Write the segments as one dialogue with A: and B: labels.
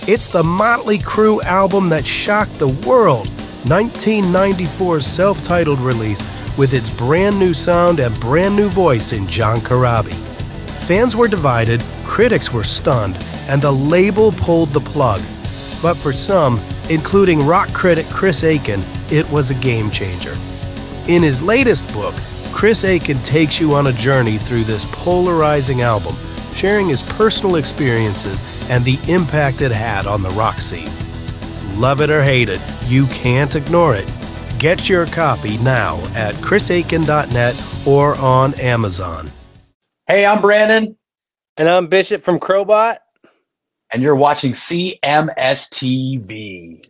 A: It's the Motley Crue album that shocked the world. 1994's self-titled release with its brand new sound and brand new voice in John Corabi. Fans were divided, critics were stunned, and the label pulled the plug. But for some, including rock critic Chris Aiken, it was a game changer. In his latest book, Chris Aiken takes you on a journey through this polarizing album, sharing his personal experiences and the impact it had on the rock scene. Love it or hate it, you can't ignore it. Get your copy now at chrisaiken.net or on Amazon.
B: Hey, I'm Brandon.
C: And I'm Bishop from Crowbot.
B: And you're watching CMS TV.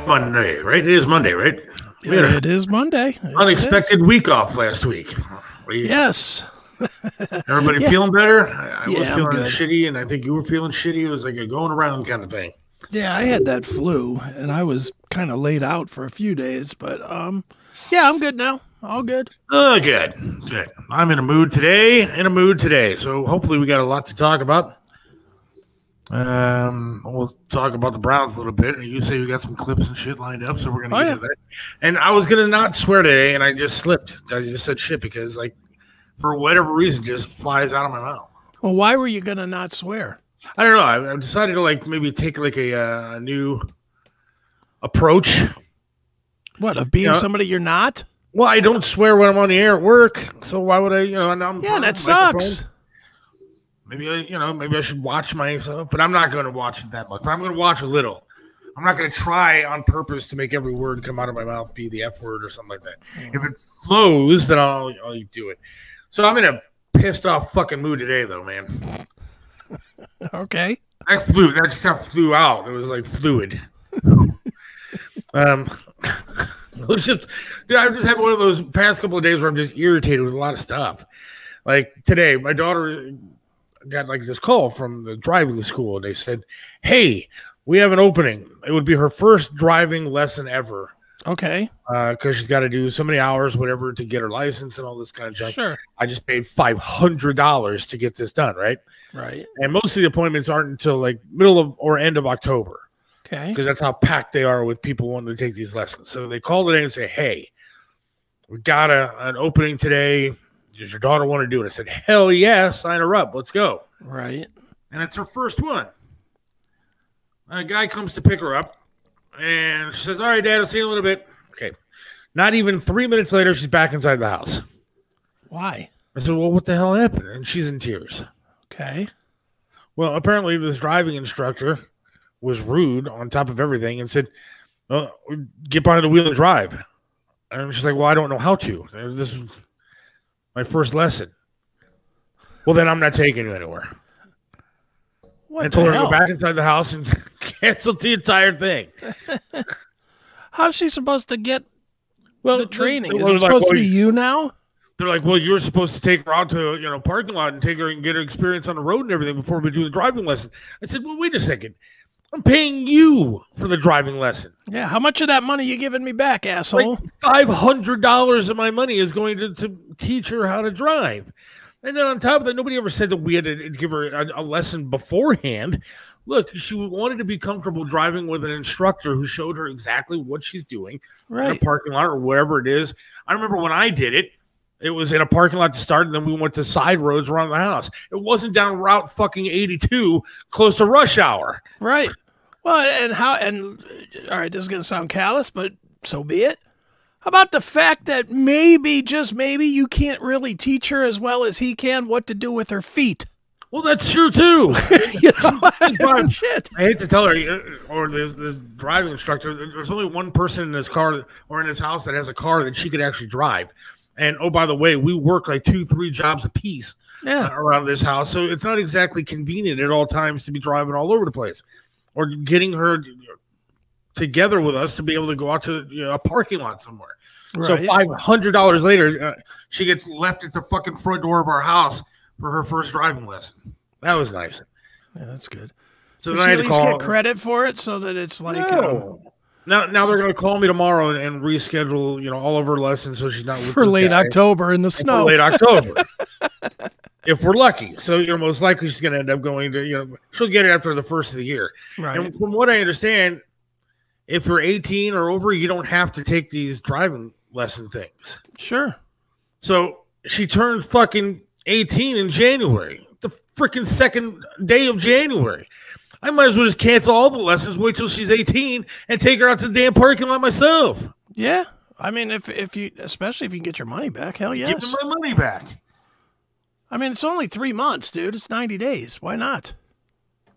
D: Monday, right? It is Monday, right?
E: It is Monday.
D: Unexpected week off last week.
E: Yes.
D: Everybody feeling better? I was
E: Yeah,
D: feeling
E: I'm good.
D: shitty, and I think you were feeling shitty. It was like a going around kind of thing.
E: Yeah, I had that flu, and I was kind of laid out for a few days, but yeah, I'm good now. All good.
D: Oh, good. I'm in a mood today. So hopefully we got a lot to talk about. We'll talk about the Browns a little bit. You say you got some clips and shit lined up, so we're gonna get into that. And I was gonna not swear today, and I just slipped. I just said shit because, like, for whatever reason, just flies out of my mouth.
E: Well, why were you gonna not swear?
D: I don't know. I decided to maybe take a new approach.
E: What, of being somebody you're not?
D: Well, I don't swear when I'm on the air at work, so why would I?
E: That sucks.
D: Maybe I should watch myself, but I'm not going to watch it that much. I'm going to watch a little. I'm not going to try on purpose to make every word come out of my mouth be the F word or something like that. If it flows, then I'll do it. So I'm in a pissed off fucking mood today, though, man.
E: Okay.
D: That just kind of flew out. It was like fluid. I've just had one of those past couple of days where I'm just irritated with a lot of stuff. Like today, my daughter got this call from the driving school, and they said, "Hey, we have an opening." It would be her first driving lesson ever.
E: Okay.
D: Because she's got to do so many hours, whatever, to get her license and all this kind of junk.
E: Sure.
D: I just paid $500 to get this done, right?
E: Right.
D: And most of the appointments aren't until middle of or end of October.
E: Okay.
D: Because that's how packed they are with people wanting to take these lessons. So they called it in and say, "Hey, we got an opening today. does your daughter want to do it? I said, hell yeah, sign her up. Let's go.
E: Right.
D: And it's her first one. A guy comes to pick her up, and she says, all right, Dad, I'll see you in a little bit. Okay. Not even 3 minutes later, she's back inside the house.
E: Why?
D: I said, well, what the hell happened? And she's in tears.
E: Okay.
D: Well, apparently this driving instructor was rude on top of everything and said, get behind the wheel and drive. And she's like, well, I don't know how to. This is my first lesson. Well, then I'm not taking you anywhere.
E: What
D: and told her
E: the
D: to go
E: hell?
D: back inside the house and canceled the entire thing.
E: How's she supposed to get the training? Is
D: well,
E: it supposed to be you now?
D: They're like, well, you're supposed to take her out to parking lot and take her and get her experience on the road and everything before we do the driving lesson. I said, well, wait a second. I'm paying you for the driving lesson.
E: Yeah, how much of that money you giving me back, asshole?
D: Like $500 of my money is going to teach her how to drive. And then on top of that, nobody ever said that we had to give her a lesson beforehand. Look, she wanted to be comfortable driving with an instructor who showed her exactly what she's doing in a parking lot or wherever it is. I remember when I did it, it was in a parking lot to start, and then we went to side roads around the house. It wasn't down Route fucking 82 close to rush hour.
E: Right. Well, all right, this is going to sound callous, but so be it. How about the fact that maybe, just maybe, you can't really teach her as well as he can what to do with her feet?
D: Well, that's true, too.
E: Shit.
D: I hate to tell her, or the driving instructor, there's only one person in his car or in his house that has a car that she could actually drive. And, oh, by the way, we work like 2-3 jobs apiece around this house. So it's not exactly convenient at all times to be driving all over the place or getting her together with us to be able to go out to a parking lot somewhere. Right. So $500 later, she gets left at the fucking front door of our house for her first driving lesson. That was nice.
E: Yeah, that's good.
D: So
E: Does
D: then
E: she
D: I
E: at
D: had to
E: least
D: call.
E: Get credit for it so that it's like...
D: Now they're going to call me tomorrow and reschedule, all of her lessons so she's not with
E: for late October in the snow.
D: For late October, if we're lucky. So most likely she's going to end up going to she'll get it after the first of the year.
E: Right.
D: And from what I understand, if you're 18 or over, you don't have to take these driving lesson things.
E: Sure.
D: So she turned fucking 18 in January, the freaking second day of January. I might as well just cancel all the lessons, wait till she's 18, and take her out to the damn parking lot myself.
E: Yeah. I mean, if you, especially if you can get your money back, hell yes.
D: Give me my money back.
E: I mean, it's only 3 months, dude. It's 90 days. Why not?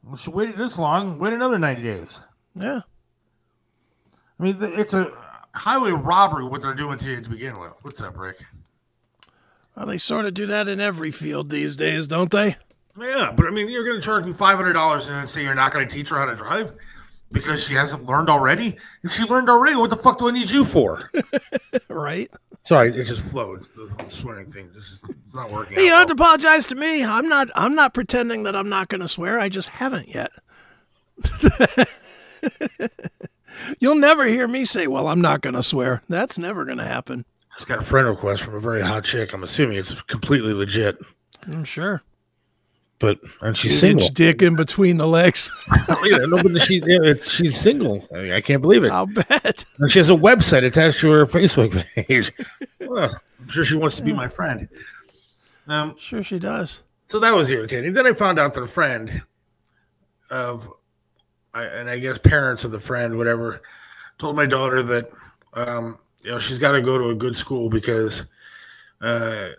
D: Well, she waited this long. Wait another 90 days.
E: Yeah.
D: I mean, it's a highway robbery what they're doing to you to begin with. What's up, Rick?
E: Well, they sort of do that in every field these days, don't they?
D: Yeah, but I mean, you're going to charge me $500 and then say you're not going to teach her how to drive because she hasn't learned already? If she learned already, what the fuck do I need you for?
E: Right.
D: Sorry, it just flowed. The swearing thing, it's not working.
E: Hey, you don't have to apologize to me. I'm not pretending that I'm not going to swear. I just haven't yet. You'll never hear me say, well, I'm not going to swear. That's never going to happen.
D: I just got a friend request from a very hot chick. I'm assuming it's completely legit.
E: I'm sure.
D: And she's single.
E: Dick in between the legs.
D: She's single. I can't believe it.
E: I'll bet.
D: And she has a website attached to her Facebook page. Well, I'm sure she wants to be my friend.
E: Sure she does.
D: So that was irritating. Then I found out that a friend of, and I guess parents of the friend, whatever, told my daughter that she's got to go to a good school because they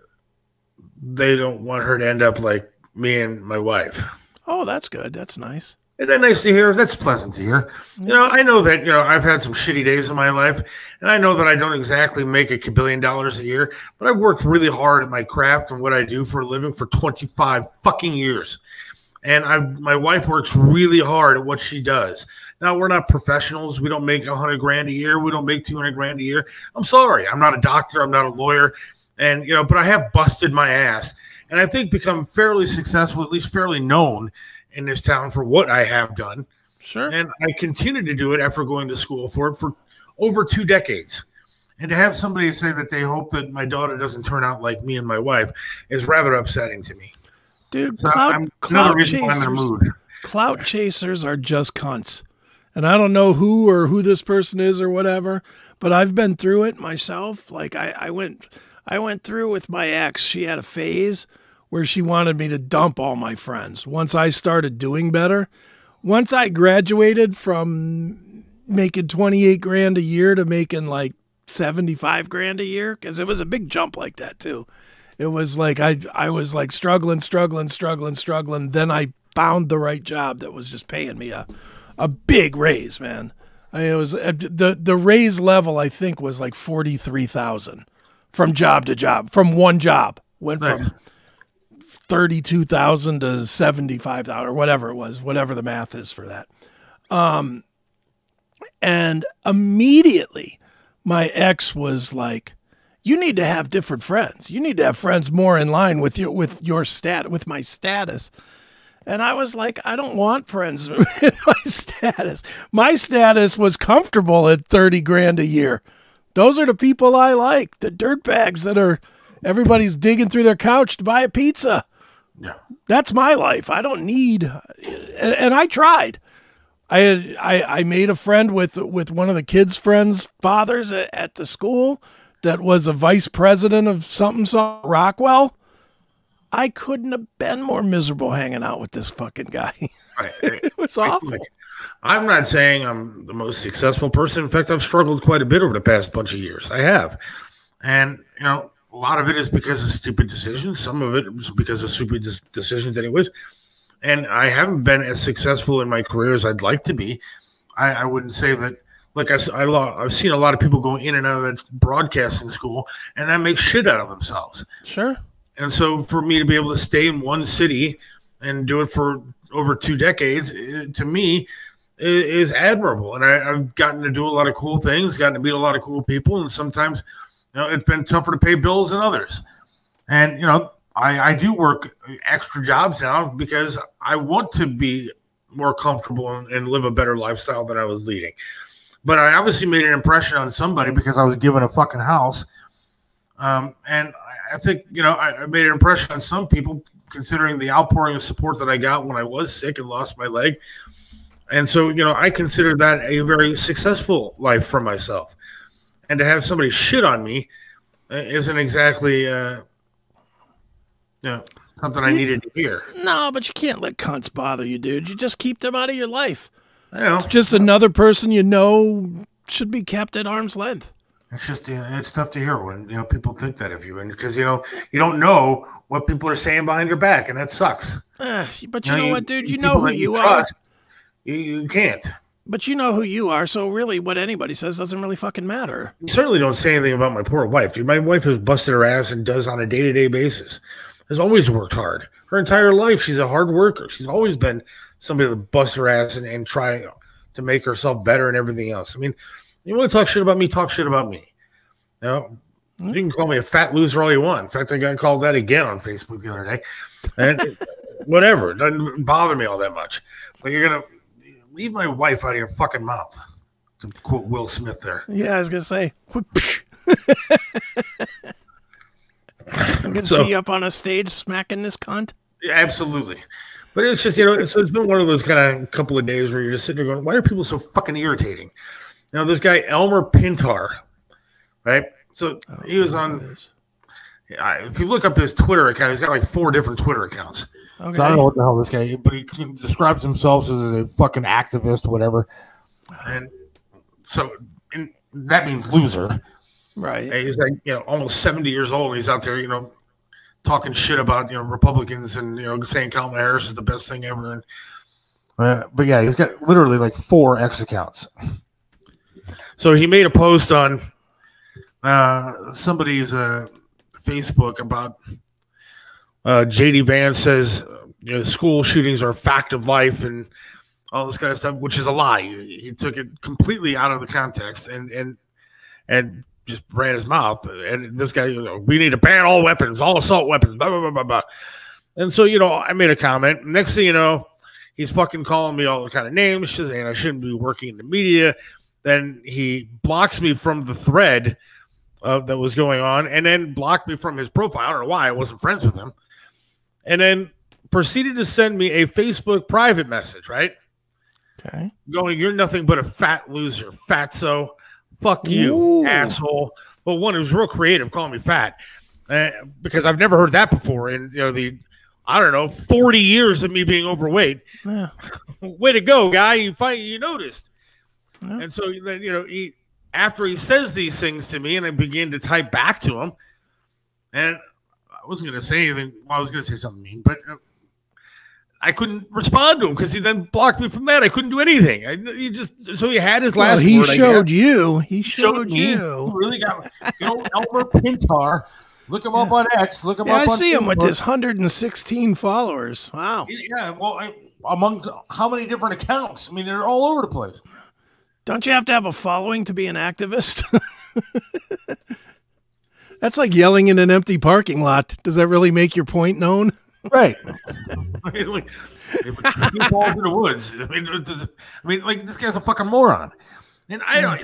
D: don't want her to end up like me and my wife.
E: Oh, that's good. That's nice.
D: Isn't that nice to hear? That's pleasant to hear. I know that, I've had some shitty days in my life, and I know that I don't exactly make $1 billion a year, but I've worked really hard at my craft and what I do for a living for 25 fucking years. And my wife works really hard at what she does. Now, we're not professionals. We don't make $100 grand a year. We don't make $200 grand a year. I'm sorry. I'm not a doctor. I'm not a lawyer. And, but I have busted my ass. And I think become fairly successful, at least fairly known in this town for what I have done.
E: Sure.
D: And I continue to do it after going to school for it for over 2 decades. And to have somebody say that they hope that my daughter doesn't turn out like me and my wife is rather upsetting to me.
E: Dude,
D: so
E: clout chasers are just cunts. And I don't know who this person is or whatever, but I've been through it myself. Like I went I went through with my ex. She had a phase where she wanted me to dump all my friends. Once I started doing better, once I graduated from making 28 grand a year to making like 75 grand a year, because it was a big jump like that too. It was like I was like struggling. Then I found the right job that was just paying me a big raise, man. It was the raise level, I think, was like 43,000 from job to job, from one job. Went from 32,000 to 75,000 or whatever it was, whatever the math is for that. And immediately my ex was like, you need to have different friends. You need to have friends more in line with your stat, with my status. And I was like, I don't want friends in my status. My status was comfortable at 30 grand a year. Those are the people I like, the dirtbags that are, everybody's digging through their couch to buy a pizza.
D: Yeah.
E: That's my life. I don't need, and I tried. I made a friend with one of the kids' friends' fathers at the school that was a vice president of something Rockwell. I couldn't have been more miserable hanging out with this fucking guy.
D: Right.
E: It was awful.
D: I'm not saying I'm the most successful person. In fact, I've struggled quite a bit over the past bunch of years. I have. And, a lot of it is because of stupid decisions. Some of it is because of stupid decisions anyways. And I haven't been as successful in my career as I'd like to be. I wouldn't say that. Like I've seen a lot of people go in and out of that broadcasting school, and that makes shit out of themselves.
E: Sure.
D: And so for me to be able to stay in one city and do it for over 2 decades, to me, is admirable. And I've gotten to do a lot of cool things, gotten to meet a lot of cool people, and sometimes, it's been tougher to pay bills than others. And, I do work extra jobs now because I want to be more comfortable and live a better lifestyle than I was leading. But I obviously made an impression on somebody because I was given a fucking house. And I think, I made an impression on some people considering the outpouring of support that I got when I was sick and lost my leg. And so, I consider that a very successful life for myself. And to have somebody shit on me isn't exactly something I needed to hear.
E: No, but you can't let cunts bother you, dude. You just keep them out of your life.
D: I know.
E: It's just another person should be kept at arm's length.
D: It's just it's tough to hear when people think that of you, and because you don't know what people are saying behind your back, and that sucks.
E: But you know what, dude? You know who you are.
D: You can't.
E: But you know who you are, so really what anybody says doesn't really fucking matter.
D: You certainly don't say anything about my poor wife, dude. My wife has busted her ass and does on a day-to-day basis. Has always worked hard. Her entire life, she's a hard worker. She's always been somebody that busts her ass and try to make herself better and everything else. I mean, you want to talk shit about me, talk shit about me. You can call me a fat loser all you want. In fact, I got called that again on Facebook the other day. And whatever. It doesn't bother me all that much. But you're going to leave my wife out of your fucking mouth, to quote Will Smith there.
E: Yeah, I was going to say. I'm going to see you up on a stage smacking this cunt.
D: Yeah, absolutely. But it's just, it's been one of those kind of couple of days where you're just sitting there going, why are people so fucking irritating? This guy, Elmer Pintar, right? So he was on, if you look up his Twitter account, he's got like 4 different Twitter accounts. Okay. So I don't know what the hell this guy, but he describes himself as a fucking activist, whatever. And so that means loser.
E: Right.
D: And he's like, almost 70 years old. And he's out there, talking shit about, Republicans and, saying Kamala Harris is the best thing ever. And, but yeah, he's got literally like 4 X accounts. So he made a post on somebody's Facebook about J.D. Vance says school shootings are a fact of life and all this kind of stuff, which is a lie. He took it completely out of the context and just ran his mouth. And this guy, we need to ban all weapons, all assault weapons, blah, blah, blah, blah, blah. And so, I made a comment. Next thing you know, he's fucking calling me all the kind of names, saying I shouldn't be working in the media. Then he blocks me from the thread that was going on and then blocked me from his profile. I don't know why. I wasn't friends with him. And then proceeded to send me a Facebook private message, right?
E: Okay.
D: Going, you're nothing but a fat loser, fatso. Fuck you, asshole. Well, one, it was real creative calling me fat because I've never heard that before. And, I don't know, 40 years of me being overweight.
E: Yeah.
D: Way to go, guy. You noticed.
E: Yeah.
D: And so, then, after he says these things to me and I begin to type back to him, and I wasn't going to say anything. Well, I was going to say something mean, but I couldn't respond to him because he then blocked me from that. I couldn't do anything. So he had his last word.
E: He showed you. He showed
D: me.
E: you.
D: He really got Elmer Pintar. Look him up on X. Look him up.
E: I
D: on
E: see
D: Facebook.
E: him with his 116 followers. Wow.
D: Yeah. Well, among how many different accounts? I mean, they're all over the place.
E: Don't you have to have a following to be an activist? That's like yelling in an empty parking lot. Does that really make your point known?
D: Right. Like, he falls in the woods. I mean, like, this guy's a fucking moron. And I don't,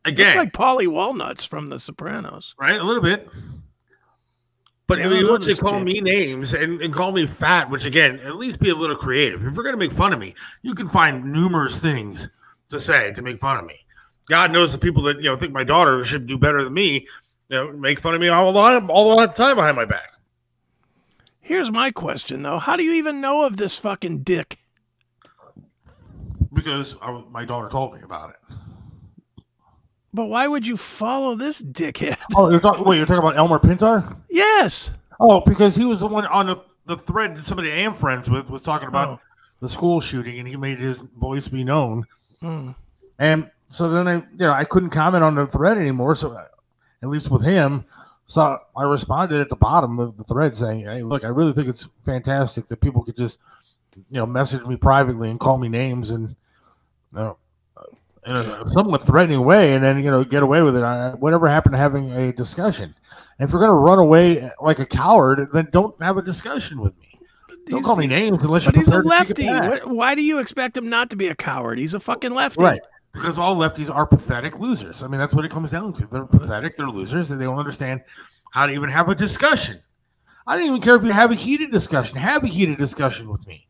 D: again.
E: It's like Paulie Walnuts from The Sopranos.
D: Right, a little bit. But if you want to call me names and call me fat, which, again, at least be a little creative. If you're going to make fun of me, you can find numerous things to say to make fun of me. God knows the people that think my daughter should do better than me, make fun of me all the time behind my back.
E: Here's my question, though. How do you even know of this fucking dick?
D: Because my daughter told me about it.
E: But why would you follow this dickhead?
D: Oh, you're talking about Elmer Pintar?
E: Yes.
D: Oh, because he was the one on the thread that somebody I am friends with was talking about the school shooting, and he made his voice be known. And so then I couldn't comment on the thread anymore. So at least with him, so I responded at the bottom of the thread saying, "Hey, look, I really think it's fantastic that people could just message me privately and call me names and in a somewhat threatening way, and then get away with it. Whatever happened to having a discussion? And if you're going to run away like a coward, then don't have a discussion with me." Don't call me names unless you're prepared to take it back.
E: Why do you expect him not to be a coward? He's a fucking lefty.
D: Right. Because all lefties are pathetic losers. I mean, that's what it comes down to. They're pathetic. They're losers. And they don't understand how to even have a discussion. I don't even care if you have a heated discussion. Have a heated discussion with me.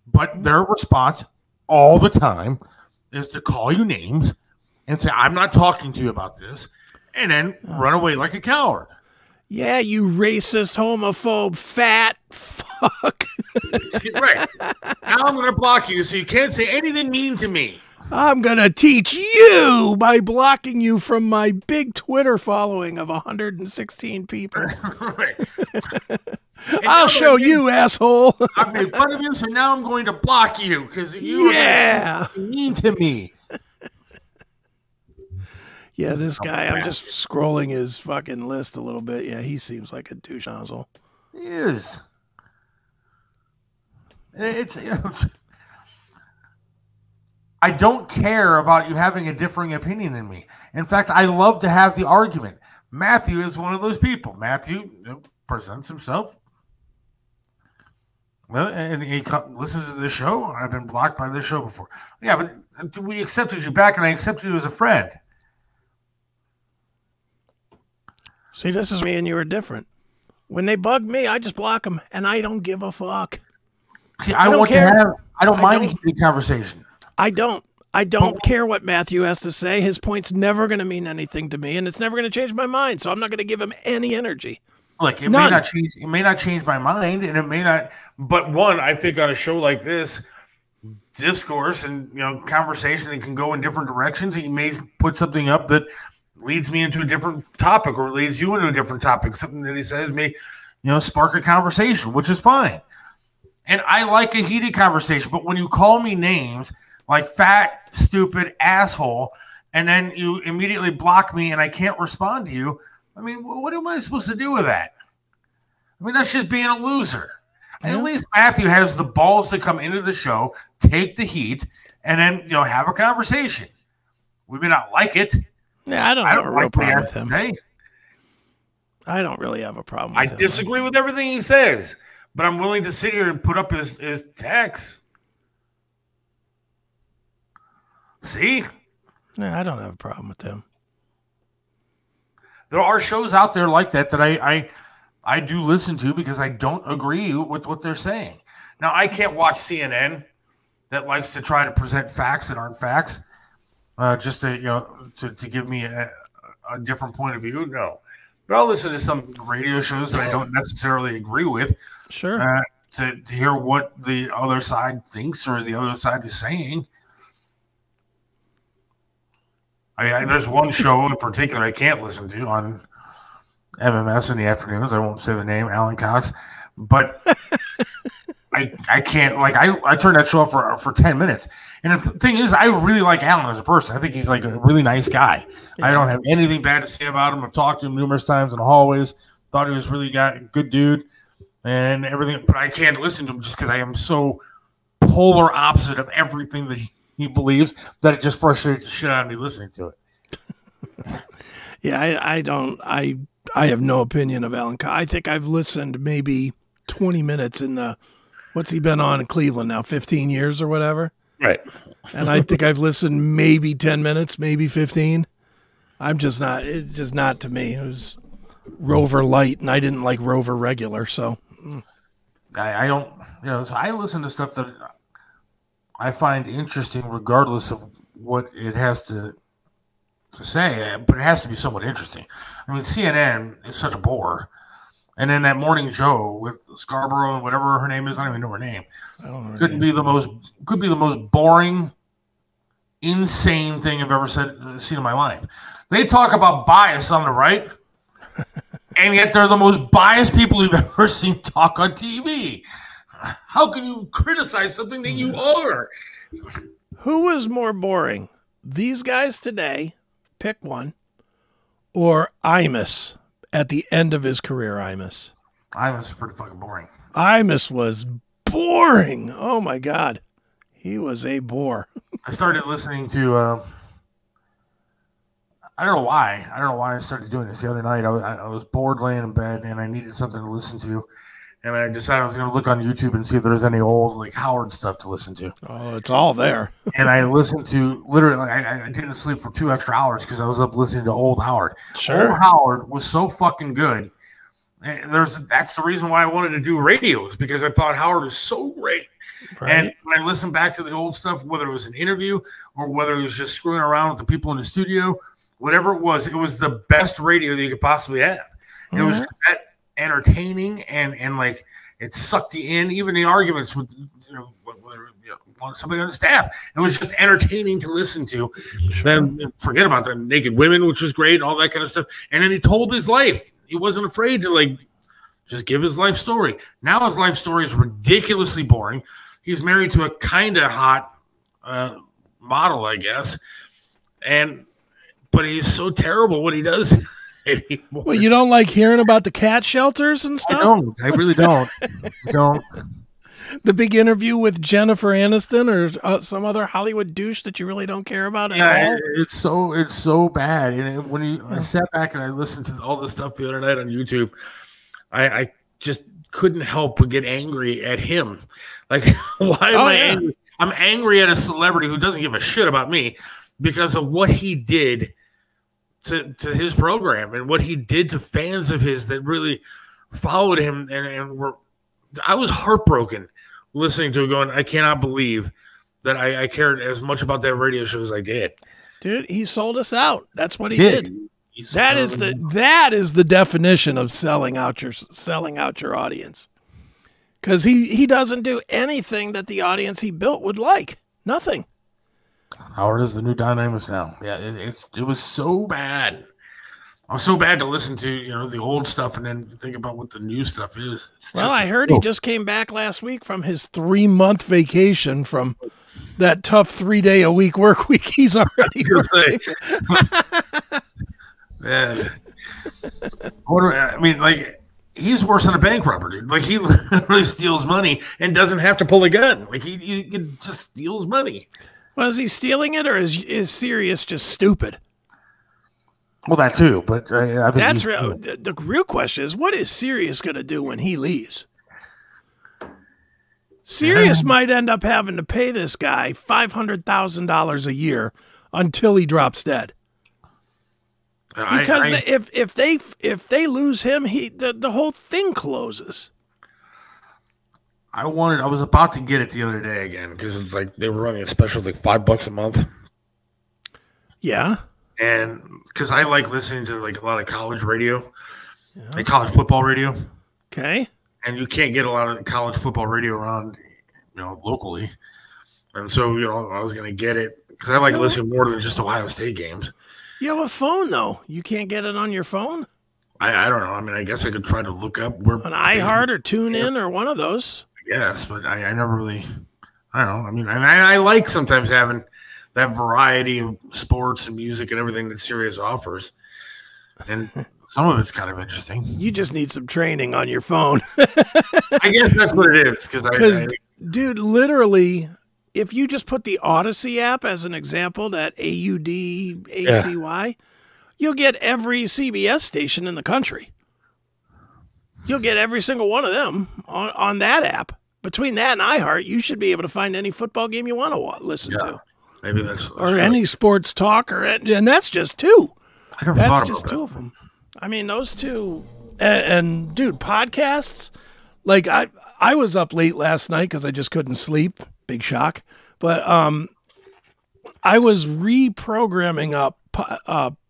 D: But their response all the time is to call you names and say, "I'm not talking to you about this," and then run away like a coward.
E: Yeah, you racist, homophobe, fat fuck.
D: Right. Now I'm going to block you so you can't say anything mean to me.
E: I'm going to teach you by blocking you from my big Twitter following of 116 people.
D: Right.
E: I'll show you, asshole.
D: I made fun of you, so now I'm going to block you because you are mean to me.
E: Yeah, this guy, I'm just scrolling his fucking list a little bit. Yeah, he seems like a douche nozzle.
D: He is. It's, I don't care about you having a differing opinion than me. In fact, I love to have the argument. Matthew is one of those people. Matthew presents himself. Well, and he listens to this show. I've been blocked by this show before. Yeah, but we accepted you back, and I accepted you as a friend.
E: See, this is me and you are different. When they bug me, I just block them, and I don't give a fuck.
D: See, I don't mind a heated conversation.
E: I don't care what Matthew has to say. His point's never going to mean anything to me, and it's never going to change my mind, so I'm not going to give him any energy.
D: Look, it may not change my mind, and it may not. But one, I think on a show like this, discourse and conversation, it can go in different directions. He may put something up that leads me into a different topic, or leads you into a different topic. Something that he says may, spark a conversation, which is fine. And I like a heated conversation. But when you call me names like fat, stupid, asshole, and then you immediately block me and I can't respond to you, I mean, what am I supposed to do with that? I mean, that's just being a loser. Yeah. At least Matthew has the balls to come into the show, take the heat, and then have a conversation. We may not like it.
E: Yeah, I don't have a real problem with him. I don't really have a problem with him.
D: I disagree with everything he says, but I'm willing to sit here and put up his text. See?
E: Yeah, I don't have a problem with him.
D: There are shows out there like that I do listen to because I don't agree with what they're saying. Now, I can't watch CNN that likes to try to present facts that aren't facts, just to give me a a different point of view? No. But I'll listen to some radio shows that I don't necessarily agree with.
E: Sure.
D: To hear what the other side thinks or the other side is saying. There's one show in particular I can't listen to on MMS in the afternoons. I won't say the name, Alan Cox, but I can't, like, I turned that show off for 10 minutes. And the thing is, I really like Alan as a person. I think he's like a really nice guy. Yeah. I don't have anything bad to say about him. I've talked to him numerous times in the hallways. Thought he was really a good dude and everything. But I can't listen to him just because I am so polar opposite of everything that he believes that it just frustrates the shit out of me listening to it.
E: Yeah, I have no opinion of Alan Cox. I think I've listened maybe 20 minutes in the, what's he been on in Cleveland now, 15 years or whatever?
D: Right.
E: And I think I've listened maybe 10 minutes, maybe 15. It's just not to me. It was Rover Light, and I didn't like Rover Regular, so.
D: I don't, so I listen to stuff that I find interesting regardless of what it has to say, but it has to be somewhat interesting. I mean, CNN is such a bore. And then that morning show with Scarborough and whatever her name is, I don't even know her name. Could be the most boring, insane thing I've ever seen in my life. They talk about bias on the right, and yet they're the most biased people you've ever seen talk on TV. How can you criticize something that you are?
E: Who was more boring? These guys today, pick one, or Imus? At the end of his career, Imus.
D: Imus was pretty fucking boring.
E: Imus was boring. Oh, my God. He was a bore.
D: I started listening to, I don't know why. I don't know why I started doing this the other night. I was bored laying in bed, and I needed something to listen to. And I decided I was going to look on YouTube and see if there's any old, like, Howard stuff to listen to.
E: Oh, it's all there.
D: And I listened to, literally, I didn't sleep for 2 extra hours because I was up listening to old Howard.
E: Sure.
D: Old Howard was so fucking good. And that's the reason why I wanted to do radios, because I thought Howard was so great. Right. And when I listened back to the old stuff, whether it was an interview or whether it was just screwing around with the people in the studio, whatever it was the best radio that you could possibly have. Mm-hmm. It was that entertaining and like it sucked you in. Even the arguments with somebody on the staff, it was just entertaining to listen to. Sure. Then forget about the naked women, which was great, all that kind of stuff. And then he told his life. He wasn't afraid to like just give his life story. Now his life story is ridiculously boring. He's married to a kind of hot model, I guess, but he's so terrible what he does. Anymore.
E: Well, you don't like hearing about the cat shelters and stuff?
D: I don't. I really don't. I don't.
E: The big interview with Jennifer Aniston or some other Hollywood douche that you really don't care about at all?
D: It's so bad. And I sat back and I listened to all this stuff the other night on YouTube, I just couldn't help but get angry at him. Like, why am I angry? I'm angry at a celebrity who doesn't give a shit about me because of what he did to his program and what he did to fans of his that really followed him and were. I was heartbroken listening to it going, I cannot believe that I cared as much about that radio show as I did.
E: Dude, he sold us out. That's what he did. That is the definition of selling out your audience. Because he doesn't do anything that the audience he built would like. Nothing.
D: Howard is the new Don Amos now. Yeah, it was so bad. I was so bad to listen to, the old stuff and then think about what the new stuff is.
E: Well, I heard he just came back last week from his 3-month vacation from that tough 3-day-a-week work week he's already working.
D: Man. I mean, like, he's worse than a bank robber, dude. Like, he literally steals money and doesn't have to pull a gun. Like, he just steals money.
E: Well, is he stealing it or is Sirius just stupid?
D: Well, that too, but I think
E: that's real. The real question is, what is Sirius going to do when he leaves? Sirius might end up having to pay this guy $500,000 a year until he drops dead. Because if they lose him, the whole thing closes.
D: I was about to get it the other day again because it's like they were running a special like $5 a month.
E: Yeah.
D: and because I like listening to like a lot of college radio, like college football radio.
E: Okay.
D: And you can't get a lot of college football radio around, locally. And so, I was going to get it because I like listening more than just Ohio State games.
E: You have a phone, though. You can't get it on your phone?
D: I don't know. I mean, I guess I could try to look up where.
E: On iHeart or TuneIn or one of those.
D: Yes, but I never really, I don't know. I mean, and I like sometimes having that variety of sports and music and everything that Sirius offers. And some of it's kind of interesting.
E: You just need some training on your phone.
D: I guess that's what it is. Because,
E: dude, literally, if you just put the Odyssey app as an example, that AUDACY, you'll get every CBS station in the country. You'll get every single one of them on that app. Between that and iHeart, you should be able to find any football game you want to listen to.
D: Maybe that's
E: or any sports talk, and that's just two.
D: I never thought about
E: just
D: that.
E: Two of them. I mean, those two, and dude, podcasts. Like I was up late last night because I just couldn't sleep. Big shock. But I was reprogramming up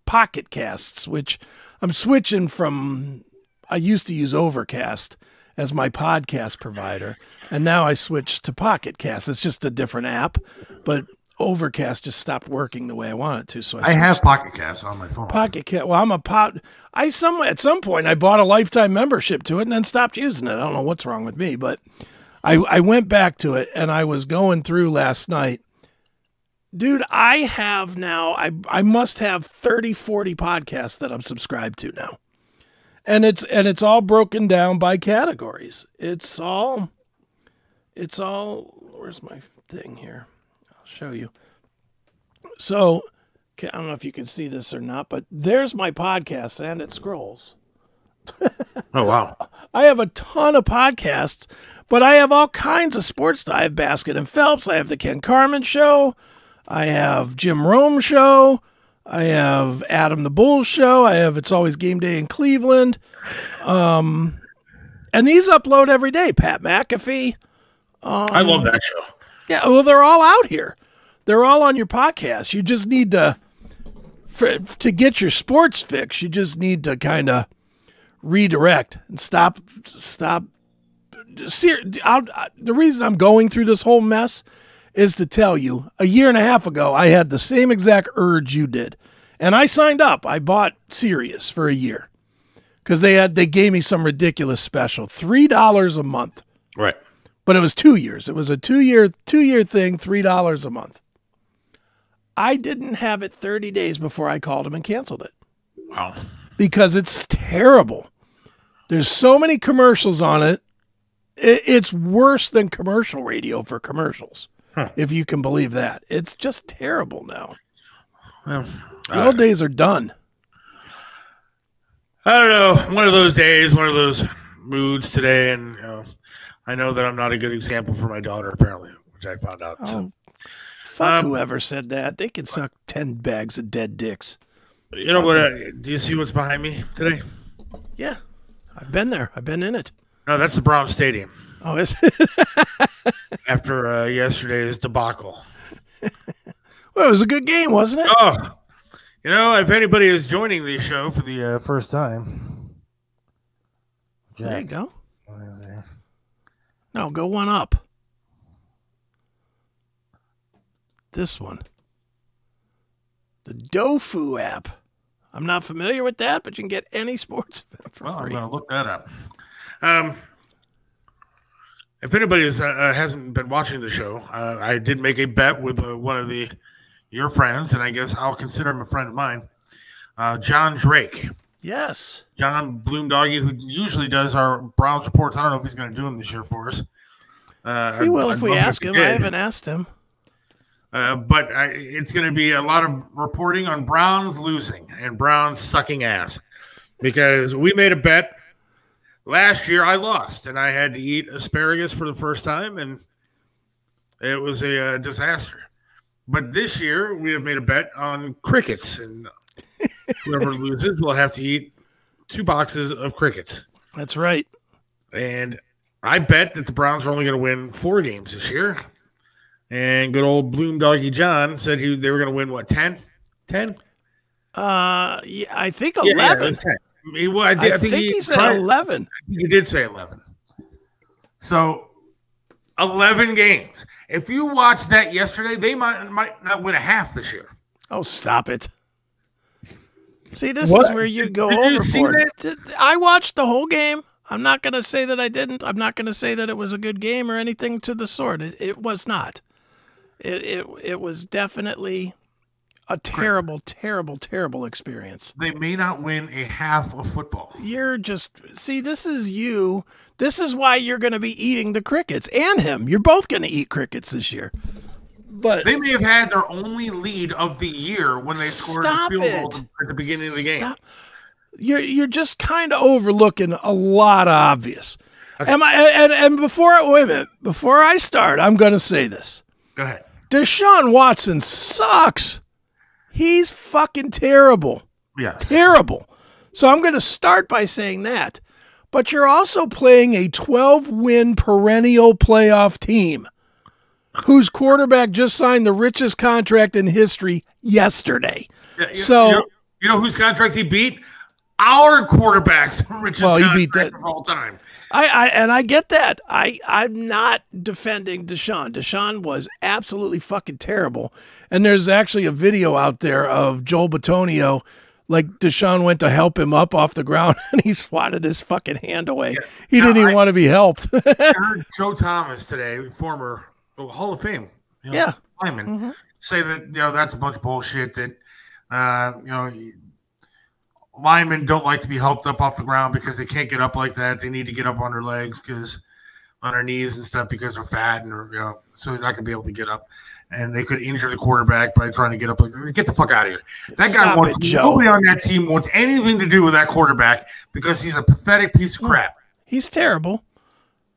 E: Pocket Casts, which I'm switching from. I used to use Overcast as my podcast provider, and now I switched to Pocket Cast. It's just a different app, but Overcast just stopped working the way I want it to. So
D: I have Pocket Cast on my phone.
E: Pocket Cast. Well, at some point I bought a lifetime membership to it and then stopped using it. I don't know what's wrong with me, but I went back to it and I was going through last night. Dude, I have now, I must have 30, 40 podcasts that I'm subscribed to now. And it's all broken down by categories. It's all, where's my thing here? I'll show you. So, I don't know if you can see this or not, but there's my podcast and it scrolls.
D: Oh, wow.
E: I have a ton of podcasts, but I have all kinds of sports. I have Basket and Phelps. I have the Ken Carmen Show. I have Jim Rome Show. I have Adam the Bull Show. I have It's Always Game Day in Cleveland. And these upload every day. Pat McAfee.
D: I love that show.
E: Yeah, well, they're all out here. They're all on your podcast. You just need to get your sports fix, you just need to kind of redirect and stop. The reason I'm going through this whole mess is to tell you, a year and a half ago, I had the same exact urge you did. And I signed up. I bought Sirius for a year because they gave me some ridiculous special, $3 a month.
D: Right.
E: But it was 2 years. It was a two-year thing, $3 a month. I didn't have it 30 days before I called them and canceled it.
D: Wow.
E: Because it's terrible. There's so many commercials on it. It's worse than commercial radio for commercials, if you can believe that. It's just terrible now.
D: Well,
E: the old days are done.
D: I don't know. One of those days, one of those moods today, and I know that I'm not a good example for my daughter, apparently, which I found out.
E: Oh, fuck whoever said that. They can suck 10 bags of dead dicks.
D: You know what? Do you see what's behind me today?
E: Yeah, I've been there. I've been in it.
D: No, that's the Brown Stadium.
E: Oh, is it?
D: After yesterday's debacle.
E: Well, it was a good game, wasn't it?
D: Oh, if anybody is joining the show for the first time.
E: There you go. No, go one up. This one. The Dofu app. I'm not familiar with that, but you can get any sports event for free.
D: I'm going to look that up. If anybody hasn't been watching the show, I did make a bet with one of your friends, and I guess I'll consider him a friend of mine, John Drake.
E: Yes.
D: John Bloomdoggy, who usually does our Browns reports. I don't know if he's going to do them this year for us.
E: He will if we ask him. I haven't asked him.
D: But it's going to be a lot of reporting on Browns losing and Browns sucking ass, because we made a bet last year. I lost, and I had to eat asparagus for the first time, and it was a disaster. But this year we have made a bet on crickets, and whoever loses will have to eat 2 boxes of crickets.
E: That's right.
D: And I bet that the Browns are only going to win 4 games this year. And good old Bloomdoggy John said they were going to win, what, 10? 10?
E: Yeah, I think 11.
D: I
E: think he said
D: tried,
E: 11.
D: I think he did say 11. So 11 games. If you watched that yesterday, they might not win a half this year.
E: Oh, stop it. See, this is where you go overboard. I watched the whole game. I'm not going to say that I didn't. I'm not going to say that it was a good game or anything to the sort. It was not. It was definitely a terrible, terrible, terrible experience.
D: They may not win a half of football.
E: You're just, see, this is you. This is why you're going to be eating the crickets and him. You're both going to eat crickets this year. But
D: they may have had their only lead of the year when they scored a field goal at the beginning of the game.
E: You're just kind of overlooking a lot of obvious. Okay. And wait a minute, before I start, I'm going to say this.
D: Go ahead.
E: Deshaun Watson sucks. He's fucking terrible.
D: Yes.
E: Terrible. So I'm going to start by saying that. But you're also playing a 12-win perennial playoff team whose quarterback just signed the richest contract in history yesterday.
D: Yeah, you know whose contract he beat? Our quarterback's richest contract of all time.
E: I get that. I'm not defending Deshaun. Deshaun was absolutely fucking terrible. And there's actually a video out there of Joel Bitonio, like Deshaun went to help him up off the ground and he swatted his fucking hand away. Yeah. He didn't even want to be helped.
D: I heard Joe Thomas today, former Hall of Fame lineman, say that that's a bunch of bullshit, that linemen don't like to be helped up off the ground because they can't get up like that. They need to get up on their legs, on their knees and stuff, because they're fat and so they're not going to be able to get up. And they could injure the quarterback by trying to get up. Get the fuck out of here. That guy nobody on that team wants anything to do with that quarterback because he's a pathetic piece of crap.
E: He's terrible.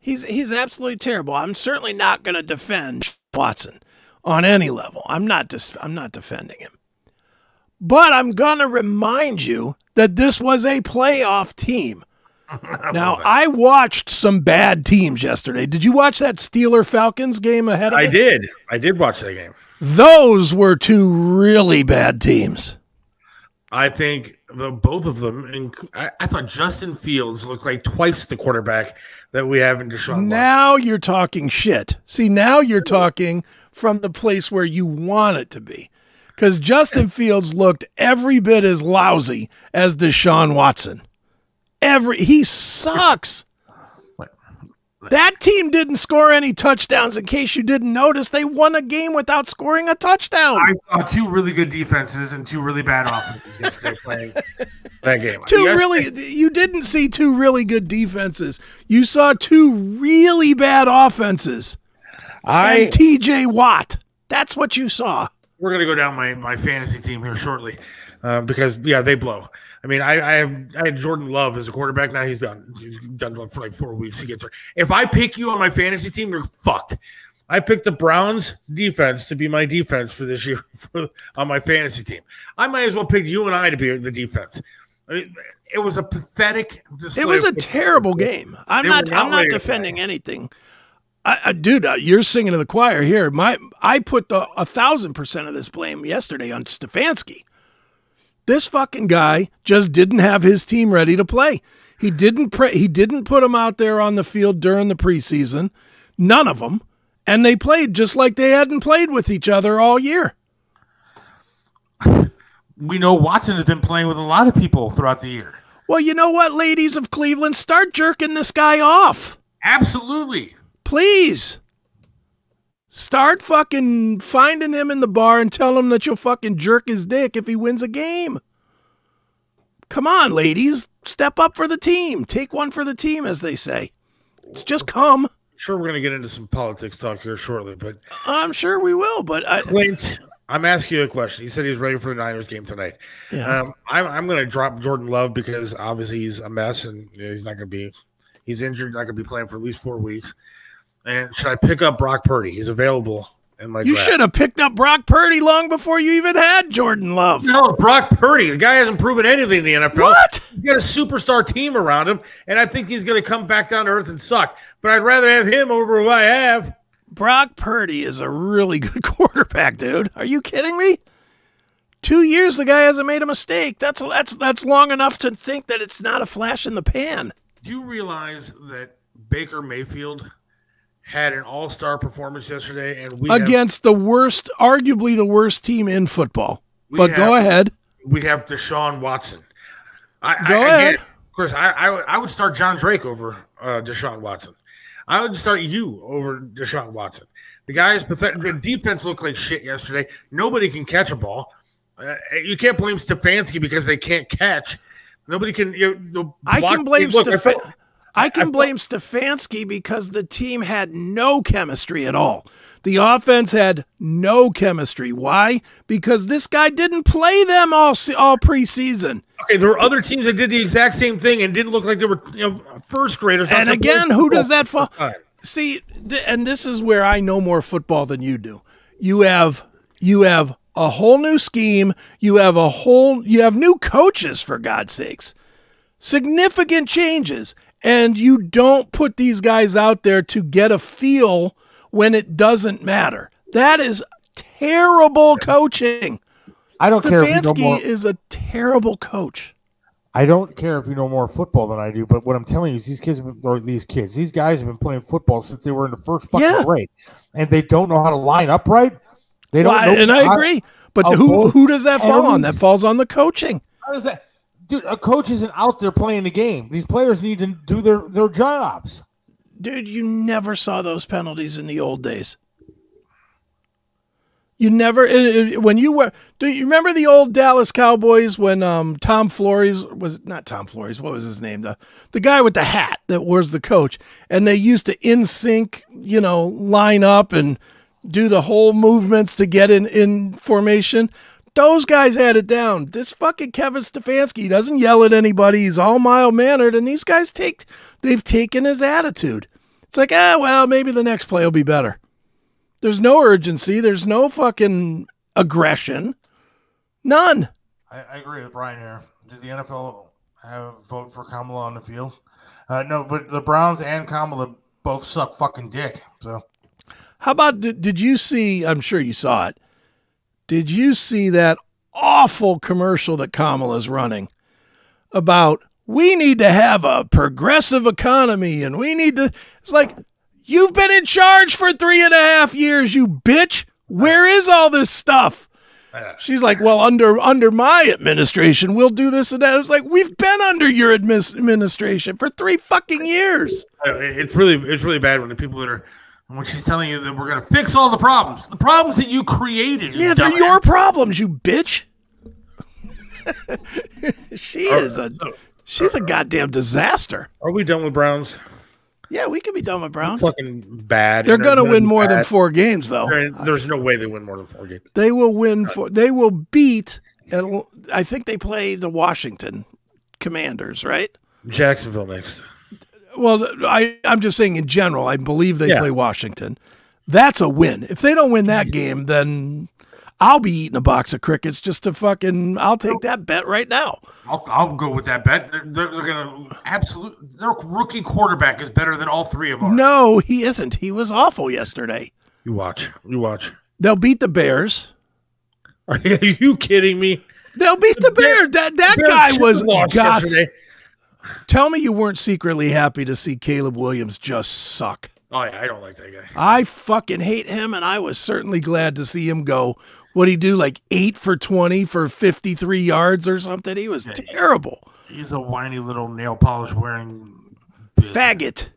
E: He's absolutely terrible. I'm certainly not going to defend Watson on any level. I'm not defending him. But I'm going to remind you that this was a playoff team. Now, I watched some bad teams yesterday. Did you watch that Steeler-Falcons game ahead of it?
D: I did. I did watch that game.
E: Those were two really bad teams.
D: I think both of them, I thought Justin Fields looked like twice the quarterback that we have in Deshaun Watson.
E: Now you're talking shit. See, now you're talking from the place where you want it to be. Because Justin Fields looked every bit as lousy as Deshaun Watson. He sucks. That team didn't score any touchdowns. In case you didn't notice, they won a game without scoring a touchdown.
D: I saw two really good defenses and two really bad offenses yesterday playing that game.
E: You didn't see two really good defenses. You saw two really bad offenses. And T.J. Watt. That's what you saw.
D: We're going to go down my fantasy team here shortly because, they blow. I mean, I had Jordan Love as a quarterback. Now he's done. He's done for like 4 weeks. He gets hurt. If I pick you on my fantasy team, you're fucked. I picked the Browns defense to be my defense for this year on my fantasy team. I might as well pick you and I to be the defense. I mean, it was a pathetic display.
E: It was a terrible game. I'm not defending anything. Dude, you're singing to the choir here. I put 1,000% of this blame yesterday on Stefanski. This fucking guy just didn't have his team ready to play. He didn't put them out there on the field during the preseason. None of them. And they played just like they hadn't played with each other all year.
D: We know Watson has been playing with a lot of people throughout the year.
E: Well, you know what, ladies of Cleveland? Start jerking this guy off.
D: Absolutely.
E: Please. Start fucking finding him in the bar and tell him that you'll fucking jerk his dick if he wins a game. Come on, ladies. Step up for the team. Take one for the team, as they say. It's just come.
D: Sure, we're going to get into some politics talk here shortly, but
E: I'm sure we will. But
D: Clint, I'm asking you a question. You said he's ready for the Niners game tonight.
E: Yeah.
D: I'm going to drop Jordan Love because obviously he's a mess and he's not going to be. He's injured, not going to be playing for at least 4 weeks. And should I pick up Brock Purdy? He's available in my draft.
E: You should have picked up Brock Purdy long before you even had Jordan Love.
D: No, Brock Purdy. The guy hasn't proven anything in the NFL.
E: What?
D: He's got a superstar team around him, and I think he's going to come back down to earth and suck. But I'd rather have him over who I have.
E: Brock Purdy is a really good quarterback, dude. Are you kidding me? 2 years, the guy hasn't made a mistake. That's long enough to think that it's not a flash in the pan.
D: Do you realize that Baker Mayfield had an all-star performance yesterday, and
E: against arguably the worst team in football? But go ahead.
D: We have Deshaun Watson.
E: Go ahead.
D: Of course, I would start John Drake over Deshaun Watson. I would start you over Deshaun Watson. The guy is pathetic. The defense looked like shit yesterday. Nobody can catch a ball. You can't blame Stefanski because they can't catch. Nobody can.
E: I can blame Stefanski because the team had no chemistry at all. The offense had no chemistry. Why? Because this guy didn't play them all preseason.
D: Okay, there were other teams that did the exact same thing and didn't look like they were first graders.
E: And again, who does that fall? See, and this is where I know more football than you do. You have a whole new scheme. You have new coaches, for God's sakes. Significant changes. And you don't put these guys out there to get a feel when it doesn't matter. That is terrible coaching.
F: I don't care.
E: Stefanski is a terrible coach.
F: I don't care if you know more football than I do, but what I'm telling you is these guys have been playing football since they were in the first fucking grade, and they don't know how to line up right. They don't know.
E: And I agree. But who does that fall on? That falls on the coaching.
F: How does that? Dude, a coach isn't out there playing the game. These players need to do their jobs.
E: Dude, you never saw those penalties in the old days. You never, when you were, do you remember the old Dallas Cowboys when Tom Flores, not Tom Flores, what was his name? The guy with the hat that was the coach. And they used to in sync, line up and do the whole movements to get in formation. Those guys had it down. This fucking Kevin Stefanski doesn't yell at anybody. He's all mild-mannered, and these guys they've taken his attitude. It's like, well, maybe the next play will be better. There's no urgency. There's no fucking aggression. None.
F: I agree with Brian here. Did the NFL have a vote for Kamala on the field? No, but the Browns and Kamala both suck fucking dick. So,
E: how about, did you see, I'm sure you saw it, did you see that awful commercial that Kamala's running about we need to have a progressive economy and we need to, it's like, you've been in charge for 3.5 years, you bitch. Where is all this stuff? She's like, well, under my administration, we'll do this and that. It's like, we've been under your administration for 3 fucking years.
D: It's really bad when the people that are, when she's telling you that we're going to fix all the problems that you created.
E: Yeah, they're your problems, you bitch. She's a goddamn disaster.
D: Are we done with Browns?
E: Yeah, we could be done with Browns.
D: Fucking bad.
E: They're going to win more than 4 games, though.
D: There's no way they win more than 4 games.
E: They will win. They will beat. I think they play the Washington Commanders, right?
D: Jacksonville next.
E: Well, I'm just saying in general. I believe they play Washington. That's a win. If they don't win that game, then I'll be eating a box of crickets just to fucking. I'll take that bet right now.
D: I'll go with that bet. They're going to their rookie quarterback is better than all 3 of ours.
E: No, he isn't. He was awful yesterday.
D: You watch.
E: They'll beat the Bears.
D: Are you kidding me?
E: They'll beat the Bears. That guy was God.
D: Yesterday.
E: Tell me you weren't secretly happy to see Caleb Williams just suck.
D: Oh yeah, I don't like that guy.
E: I fucking hate him, and I was certainly glad to see him go. What'd he do, like 8 for 20 for 53 yards or something? He was terrible.
D: He's a whiny little nail polish wearing
E: faggot.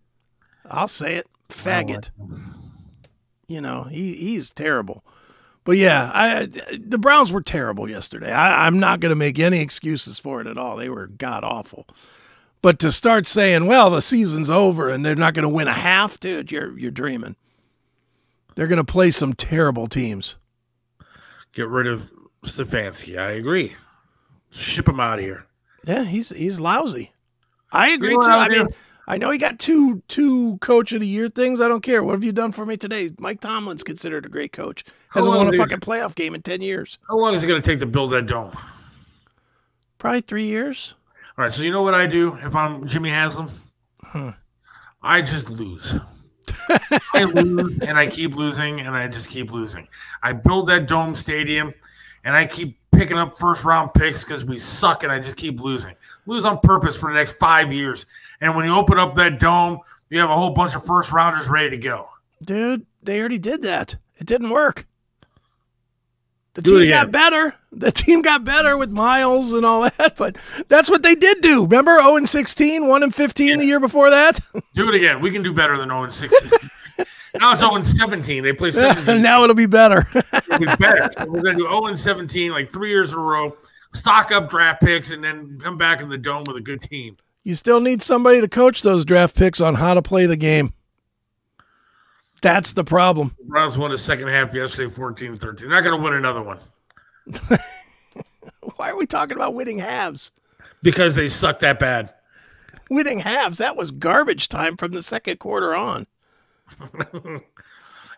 E: I'll say it. Faggot. He's terrible. But yeah, the Browns were terrible yesterday. I'm not going to make any excuses for it at all. They were god awful. But to start saying, well, the season's over and they're not going to win a half, dude, you're dreaming. They're going to play some terrible teams.
D: Get rid of Stefanski. I agree. Ship him out of here.
E: Yeah, he's lousy. I agree too. I mean, I know he got two coach of the year things. I don't care. What have you done for me today? Mike Tomlin's considered a great coach. Hasn't won a fucking playoff game in 10 years.
D: How long is it going to take to build that dome?
E: Probably 3 years.
D: All right, so you know what I do if I'm Jimmy Haslam? I just lose. I lose, and I keep losing, and I just keep losing. I build that dome stadium, and I keep picking up first-round picks because we suck and I just keep losing. Lose on purpose for the next 5 years. And when you open up that dome, you have a whole bunch of first-rounders ready to go.
E: Dude, they already did that. It didn't work. The team got better. The team got better with Miles and all that, but that's what they did do. Remember 0-16, 1-15 the year before that?
D: Do it again. We can do better than 0-16. Now it's 0-17. They play 17.
E: Now it'll be better.
D: It'll be better. So we're going to do 0-17 like 3 years in a row, stock up draft picks, and then come back in the dome with a good team.
E: You still need somebody to coach those draft picks on how to play the game. That's the problem.
D: The Browns won the second half yesterday, 14-13. They're not going to win another one.
E: Why are we talking about winning halves?
D: Because they suck that bad.
E: Winning halves, that was garbage time from the second quarter on.
D: And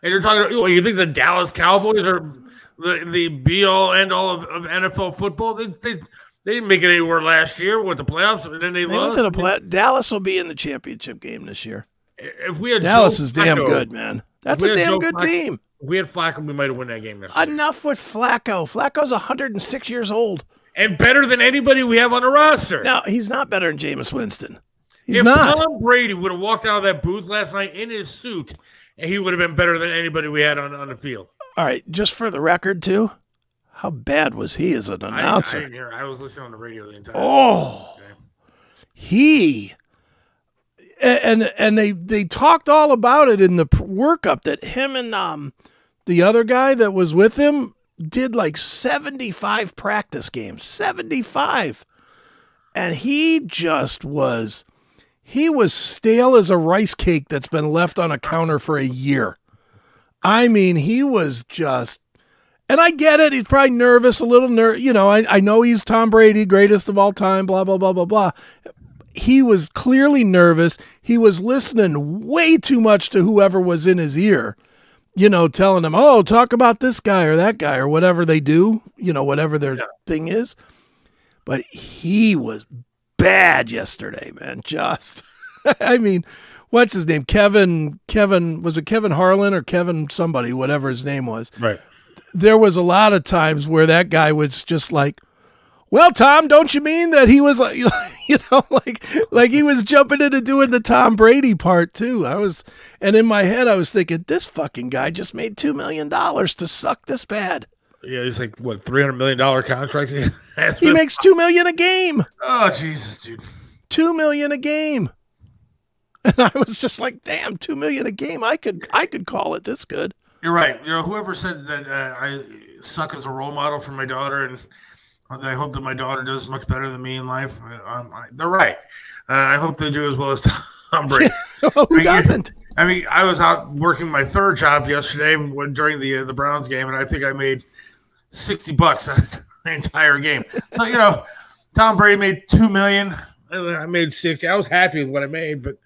D: you're talking, well, you think the Dallas Cowboys are the be-all, end-all of NFL football? They didn't make it anywhere last year with the playoffs, and then they lost.
E: Went to the Dallas will be in the championship game this year.
D: If we had
E: Dallas is damn good, man. That's a damn good team.
D: If we had Flacco, we might have won that game this year.
E: Enough with Flacco. Flacco's 106 years old.
D: And better than anybody we have on the roster.
E: No, he's not better than Jameis Winston. He's
D: if
E: not.
D: Tom Brady would have walked out of that booth last night in his suit, he would have been better than anybody we had on the field.
E: All right, just for the record, too, how bad was he as an announcer?
D: I didn't hear. I was listening on the radio the entire time.
E: Oh, okay. He... And they talked all about it in the workup that him and the other guy that was with him did like 75 practice games, 75. And he was stale as a rice cake that's been left on a counter for a year. I mean, he was just, and I get it. He's probably nervous, a little I know he's Tom Brady, greatest of all time, blah, blah, blah, blah, blah. He was clearly nervous. He was listening way too much to whoever was in his ear, telling him, oh, talk about this guy or that guy or whatever they do, whatever their thing is. But he was bad yesterday, man. Just, I mean, what's his name? Kevin, was it Kevin Harlan or Kevin somebody, whatever his name was?
D: Right.
E: There was a lot of times where that guy was just like, well, Tom, don't you mean that he was like, like he was jumping into doing the Tom Brady part too? And in my head, I was thinking, this fucking guy just made $2 million to suck this bad.
D: Yeah, he's like, what, $300 million contract?
E: He makes $2 million a game.
D: Oh, Jesus, dude.
E: $2 million a game. And I was just like, damn, $2 million a game. I could call it this good.
D: You're right. Whoever said that I suck as a role model for my daughter and I hope that my daughter does much better than me in life. They're right. I hope they do as well as Tom Brady.
E: Who doesn't?
D: I mean, I was out working my third job yesterday during the Browns game, and I think I made $60 on the entire game. So, Tom Brady made $2 million. I made $60. I was happy with what I made, but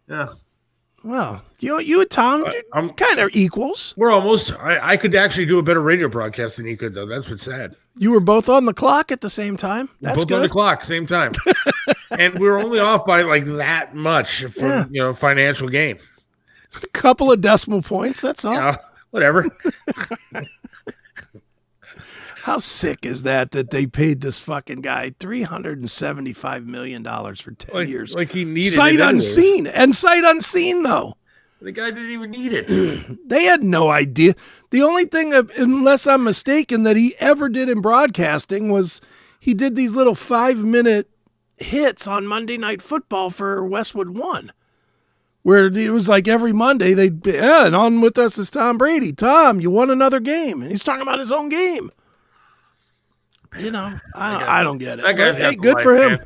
D: yeah.
E: Well, you and Tom I'm kind of equals.
D: We're almost. I could actually do a better radio broadcast than he could, though. That's what's sad.
E: You were both on the clock at the same time. That's
D: both
E: good.
D: On the clock, same time, and we were only off by like that much for financial gain.
E: Just a couple of decimal points. That's all.
D: Yeah, whatever.
E: How sick is that they paid this fucking guy $375 million for 10 years?
D: Like he needed
E: sight
D: it
E: unseen. And sight unseen, though.
D: The guy didn't even need it.
E: They had no idea. The only thing, unless I'm mistaken, that he ever did in broadcasting was he did these little 5-minute hits on Monday Night Football for Westwood One, where it was like every Monday and on with us is Tom Brady. Tom, you won another game. And he's talking about his own game. I don't get it.
D: That guy's got
E: good
D: life,
E: for him.
D: Man.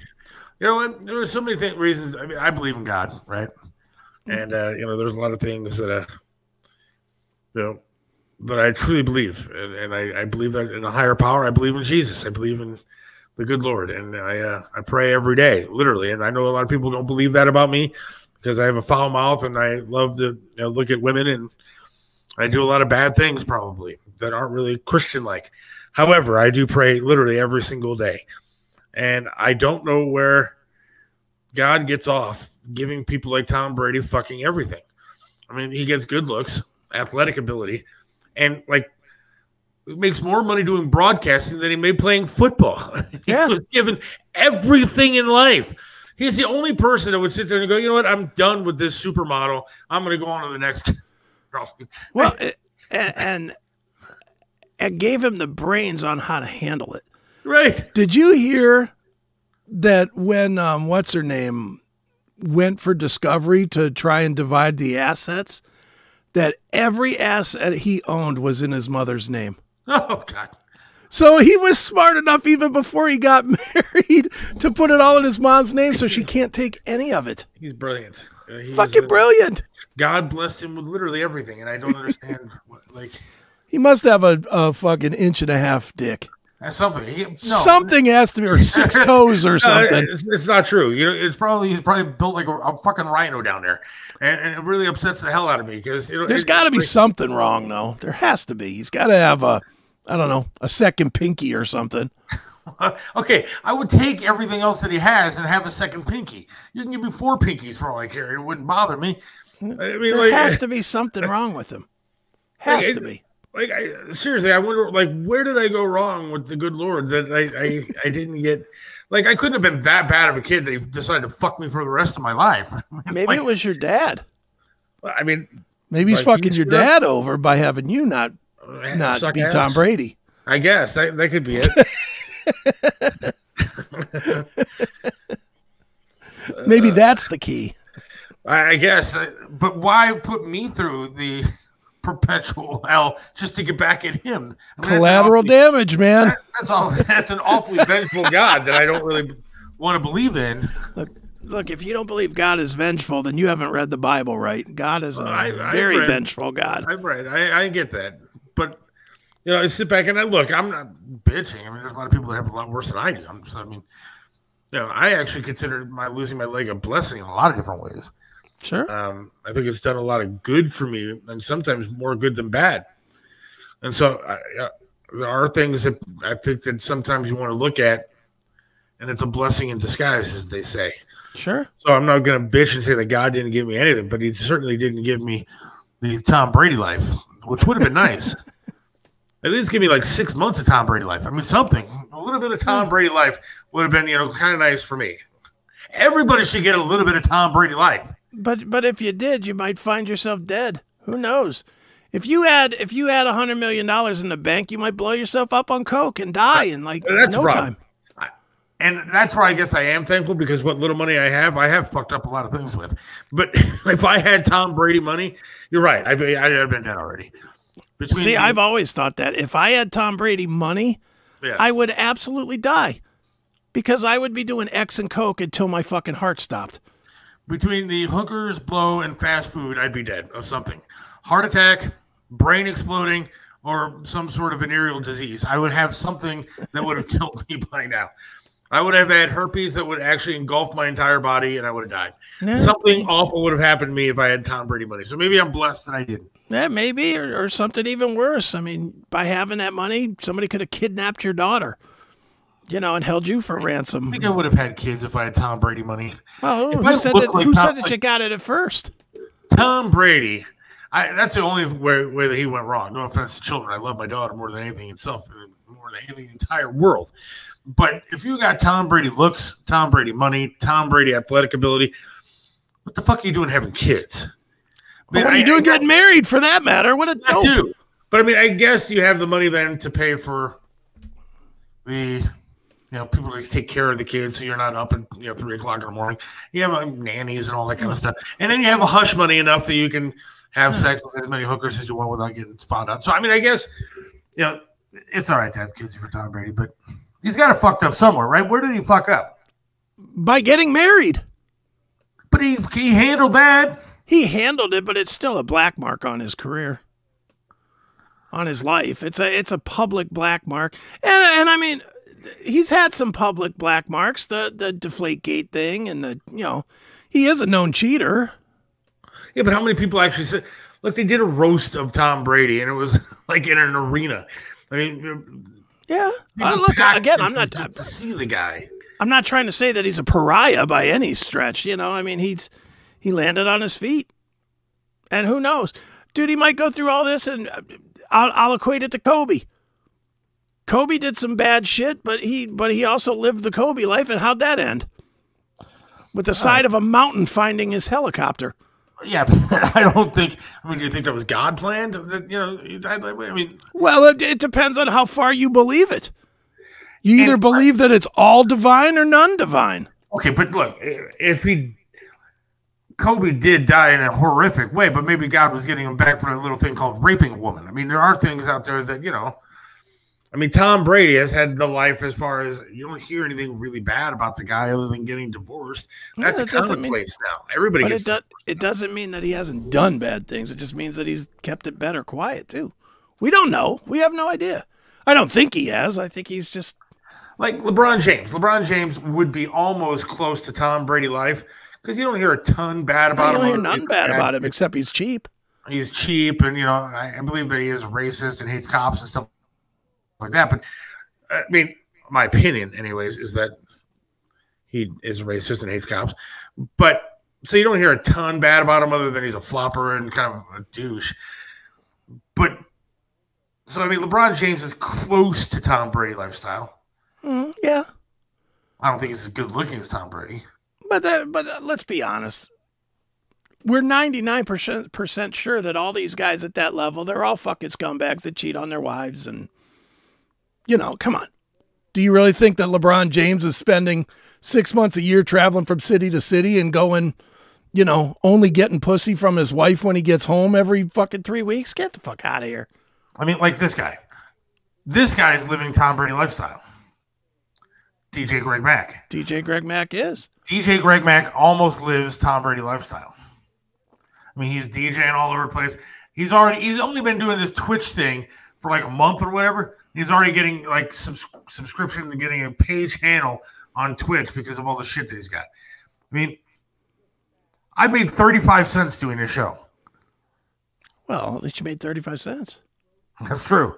D: You know what? There were so many reasons. I mean, I believe in God, right? And there's a lot of things that that I truly believe, and I believe that in a higher power. I believe in Jesus. I believe in the good Lord, and I pray every day, literally. And I know a lot of people don't believe that about me because I have a foul mouth and I love to look at women, and I do a lot of bad things probably that aren't really Christian-like. However, I do pray literally every single day. And I don't know where God gets off giving people like Tom Brady fucking everything. I mean, he gets good looks, athletic ability, and like makes more money doing broadcasting than he made playing football.
E: Yeah.
D: He was given everything in life. He's the only person that would sit there and go, you know what? I'm done with this supermodel. I'm going to go on to the next.
E: Well, and gave him the brains on how to handle it.
D: Right.
E: Did you hear that when what's her name went for Discovery to try and divide the assets, that every asset he owned was in his mother's name?
D: Oh, God.
E: So he was smart enough even before he got married to put it all in his mom's name so she can't take any of it.
D: He's brilliant.
E: Fucking brilliant.
D: God blessed him with literally everything, and I don't understand.
E: He must have a fucking 1.5-inch dick.
D: Something.
E: Something has to be, or 6 toes or something.
D: It's not true. You know, he's probably built like a fucking rhino down there, and it really upsets the hell out of me because
E: there's got to be something wrong, though. There has to be. He's got to have a second pinky or something.
D: Okay, I would take everything else that he has and have a second pinky. You can give me 4 pinkies for all I care. It wouldn't bother me. I mean,
E: there has to be something wrong with him. Has to be.
D: Seriously, I wonder, where did I go wrong with the good Lord that I didn't get? I couldn't have been that bad of a kid that he decided to fuck me for the rest of my life.
E: Maybe it was your dad.
D: I mean,
E: maybe he's fucking your dad over by having you not be Tom Brady.
D: I guess that could be it.
E: Maybe that's the key.
D: I guess, but why put me through the perpetual hell just to get back at him?
E: Collateral damage, man.
D: That's an awfully vengeful God that I don't really want to believe in.
E: Look, if you don't believe God is vengeful, then you haven't read the Bible right. God is a very vengeful God.
D: I'm right. I get that. But, I sit back and I'm not bitching. I mean, there's a lot of people that have a lot worse than I do. I actually consider losing my leg a blessing in a lot of different ways.
E: Sure.
D: I think it's done a lot of good for me, and sometimes more good than bad. And so there are things that I think that sometimes you want to look at, and it's a blessing in disguise, as they say.
E: Sure.
D: So I'm not going to bitch and say that God didn't give me anything, but he certainly didn't give me the Tom Brady life, which would have been nice. At least give me 6 months of Tom Brady life. I mean, a little bit of Tom Brady life would have been, kind of nice for me. Everybody should get a little bit of Tom Brady life.
E: But if you did, you might find yourself dead. Who knows? If you had $100 million in the bank, you might blow yourself up on coke and die in no time.
D: And that's where I guess I am thankful, because what little money I have fucked up a lot of things with. But if I had Tom Brady money, you're right. I'd have been dead already.
E: I've always thought that if I had Tom Brady money, I would absolutely die, because I would be doing X and coke until my fucking heart stopped.
D: Between the hookers, blow, and fast food, I'd be dead of something. Heart attack, brain exploding, or some sort of venereal disease. I would have something that would have killed me by now. I would have had herpes that would actually engulf my entire body, and I would have died. Yeah. Something awful would have happened to me if I had Tom Brady money. So maybe I'm blessed that I didn't.
E: Yeah, maybe, or something even worse. I mean, by having that money, somebody could have kidnapped your daughter, and held you for ransom.
D: I think I would have had kids if I had Tom Brady money.
E: Well, who said that you got it at first?
D: Tom Brady. That's the only way that he went wrong. No offense to children. I love my daughter more than anything itself, more than anything in the entire world. But if you got Tom Brady looks, Tom Brady money, Tom Brady athletic ability, what the fuck are you doing having kids?
E: What are you doing getting married, for that matter? What a dope.
D: Too. But I mean, I guess you have the money then to pay for the people to take care of the kids, so you're not up at 3 o'clock in the morning. You have nannies and all that kind of stuff, and then you have a hush money enough that you can have sex with as many hookers as you want without getting found out. So I mean, I guess it's all right to have kids for Tom Brady, but he's got it fucked up somewhere, right? Where did he fuck up?
E: By getting married.
D: But he handled that.
E: He handled it, but it's still a black mark on his career, on his life. It's a public black mark, and I mean, he's had some public black marks, the Deflategate thing, and he is a known cheater.
D: Yeah, but how many people actually said? Look, they did a roast of Tom Brady, and it was like in an arena. I mean,
E: yeah. Look, again, I'm not
D: to see the guy.
E: I'm not trying to say that he's a pariah by any stretch. I mean, he landed on his feet, and who knows, dude? He might go through all this, and I'll equate it to Kobe. Kobe did some bad shit, but he also lived the Kobe life. And how'd that end? With the side of a mountain finding his helicopter.
D: Yeah, but I don't think. I mean, do you think that was God planned? That I mean,
E: well, it depends on how far you believe it. You either believe that it's all divine or none divine.
D: Okay, but look, if Kobe did die in a horrific way, but maybe God was getting him back for a little thing called raping a woman. I mean, there are things out there that I mean, Tom Brady has had the life as far as you don't hear anything really bad about the guy other than getting divorced. That's a commonplace now. Everybody gets
E: it doesn't mean that he hasn't done bad things. It just means that he's kept it better quiet, too. We don't know. We have no idea. I don't think he has. I think he's just...
D: Like LeBron James. LeBron James would be almost close to Tom Brady life because you don't hear a ton bad about him.
E: You don't hear none bad about him except he's cheap.
D: He's cheap, and, I believe that he is racist and hates cops and stuff like that. But I mean, my opinion, anyways, is that he is racist and hates cops. But so you don't hear a ton bad about him other than he's a flopper and kind of a douche. But so I mean, LeBron James is close to Tom Brady lifestyle.
E: Yeah,
D: I don't think he's as good looking as Tom Brady.
E: But let's be honest. We're 99% sure that all these guys at that level, they're all fucking scumbags that cheat on their wives and. Come on. Do you really think that LeBron James is spending 6 months a year traveling from city to city and going, only getting pussy from his wife when he gets home every fucking 3 weeks? Get the fuck out of here.
D: I mean, like this guy. This guy is living Tom Brady lifestyle. DJ Greg Mack.
E: DJ Greg Mack is.
D: DJ Greg Mack almost lives Tom Brady lifestyle. I mean, he's DJing all over the place. He's only been doing this Twitch thing for like a month or whatever. He's already getting like subscription and getting a page handle on Twitch because of all the shit that he's got. I mean, I made 35 cents doing this show.
E: Well, at least you made 35 cents.
D: That's true.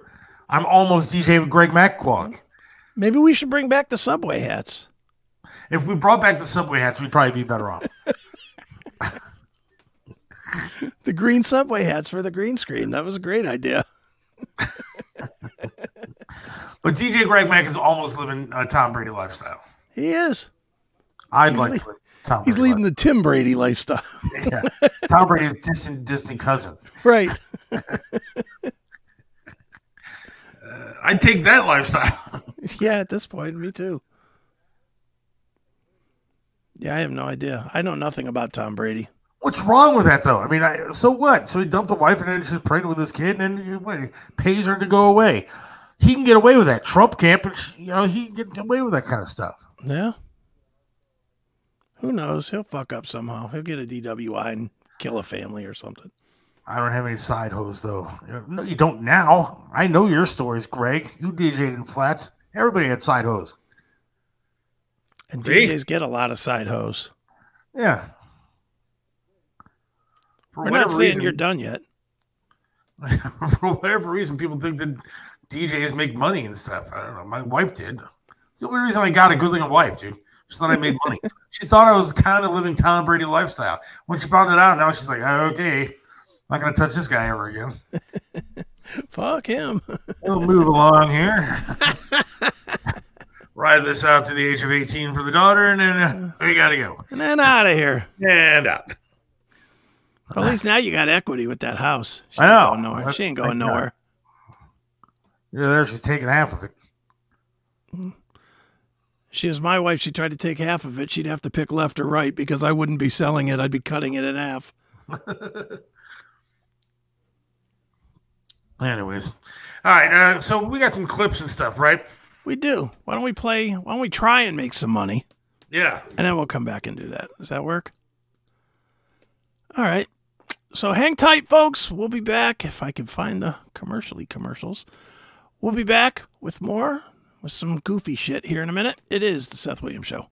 D: I'm almost DJ Greg Mack quality.
E: Maybe we should bring back the Subway hats.
D: If we brought back the Subway hats, we'd probably be better off.
E: The green Subway hats for the green screen. That was a great idea.
D: But DJ Greg Mack is almost living a Tom Brady lifestyle.
E: He is.
D: He's
E: leading the Tim Brady lifestyle.
D: Yeah. Tom Brady's distant cousin.
E: Right.
D: I'd take that lifestyle.
E: Yeah, at this point, me too. Yeah, I have no idea. I know nothing about Tom Brady.
D: What's wrong with that, though? I mean, so what? So he dumped a wife and then she's pregnant with his kid, and then he pays her to go away. He can get away with that. Trump can't, but he can get away with that kind of stuff.
E: Yeah. Who knows? He'll fuck up somehow. He'll get a DWI and kill a family or something.
D: I don't have any side hoes, though. No, you don't now. I know your stories, Greg. You DJ'd in flats. Everybody had side hoes.
E: And DJs get a lot of side hoes.
D: Yeah.
E: We're not saying you're done yet.
D: For whatever reason, people think that DJs make money and stuff. I don't know. My wife did. It's the only reason I got a good-looking wife, dude. She thought I made money. She thought I was kind of living Tom Brady lifestyle. When she found it out, now she's like, oh, okay, not going to touch this guy ever again.
E: Fuck him.
D: We'll move along here. Ride this out to the age of 18 for the daughter, and then we got to go.
E: And then out of here.
D: And out.
E: Well, at least now you got equity with that house.
D: I know.
E: Going nowhere. She ain't going nowhere.
D: You're there. She's taking half of it.
E: She was my wife. She tried to take half of it. She'd have to pick left or right because I wouldn't be selling it. I'd be cutting it in half.
D: Anyways. All right. So we got some clips and stuff, right?
E: We do. Why don't we try and make some money?
D: Yeah.
E: And then we'll come back and do that. Does that work? All right. So hang tight, folks. We'll be back if I can find the commercials. We'll be back with more, with some goofy shit here in a minute. It is the Seth Williams Show.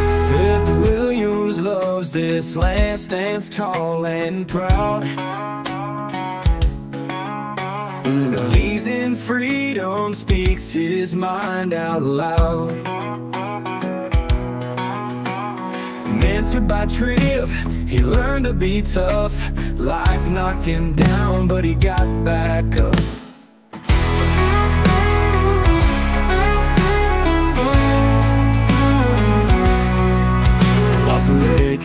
G: Seth Williams loves this land, stands tall and proud. Believes in freedom, speaks his mind out loud. Mentored by Trip, He learned to be tough. Life knocked him down, but he got back up. Lost a leg,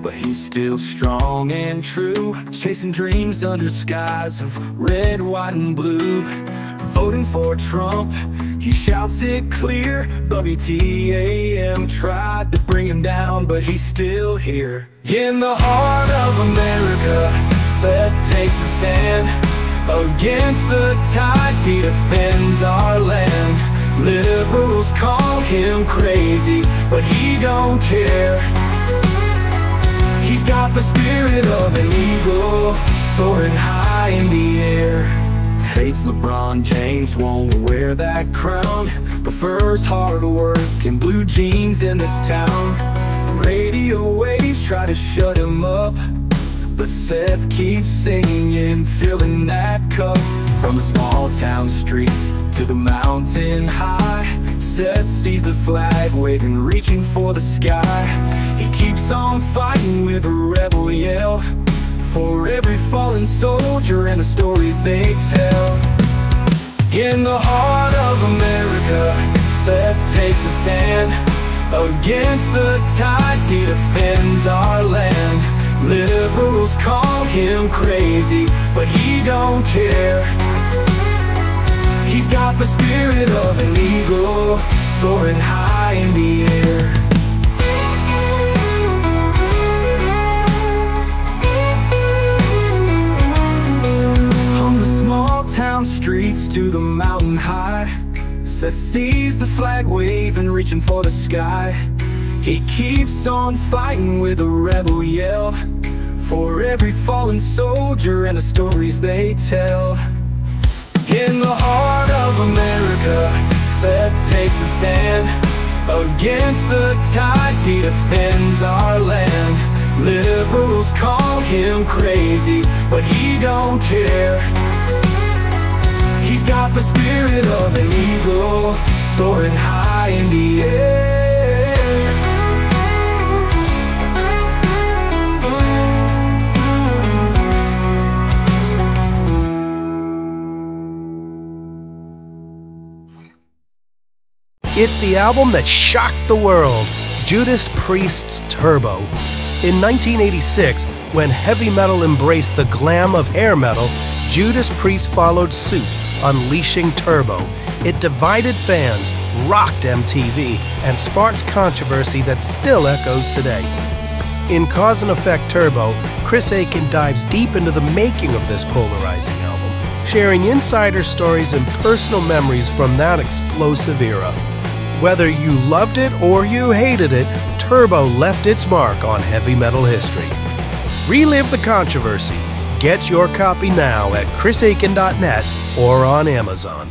G: but he's still strong and true, chasing dreams under skies of red, white, and blue. Voting for Trump, he shouts it clear. WTAM tried to bring him down, but he's still here. In the heart of America, Seth takes a stand. Against the tides, he defends our land. Liberals call him crazy, but he don't care. He's got the spirit of an eagle, soaring high in the air. Hates LeBron James, won't wear that crown. Prefers hard work and blue jeans in this town. Radio waves try to shut him up, but Seth keeps singing, filling that cup. From the small town streets to the mountain high, Seth sees the flag waving, reaching for the sky. He keeps on fighting with a rebel yell, for every fallen soldier and the stories they tell. In the heart of America, Seth takes a stand. Against the tides, he defends our land. Liberals call him crazy, but he don't care. He's got the spirit of an eagle, soaring high in the air. Town streets to the mountain high, Seth sees the flag waving, reaching for the sky. He keeps on fighting with a rebel yell, for every fallen soldier and the stories they tell. In the heart of America, Seth takes a stand. Against the tides, he defends our land. Liberals call him crazy, but he don't care. He's got the spirit of an eagle, soaring high in the air.
A: It's the album that shocked the world, Judas Priest's Turbo. In 1986, when heavy metal embraced the glam of hair metal, Judas Priest followed suit, unleashing Turbo. It divided fans, rocked MTV, and sparked controversy that still echoes today. In Cause and Effect Turbo, Chris Aiken dives deep into the making of this polarizing album, sharing insider stories and personal memories from that explosive era. Whether you loved it or you hated it, Turbo left its mark on heavy metal history. Relive the controversy. Get your copy now at chrisaiken.net or on Amazon.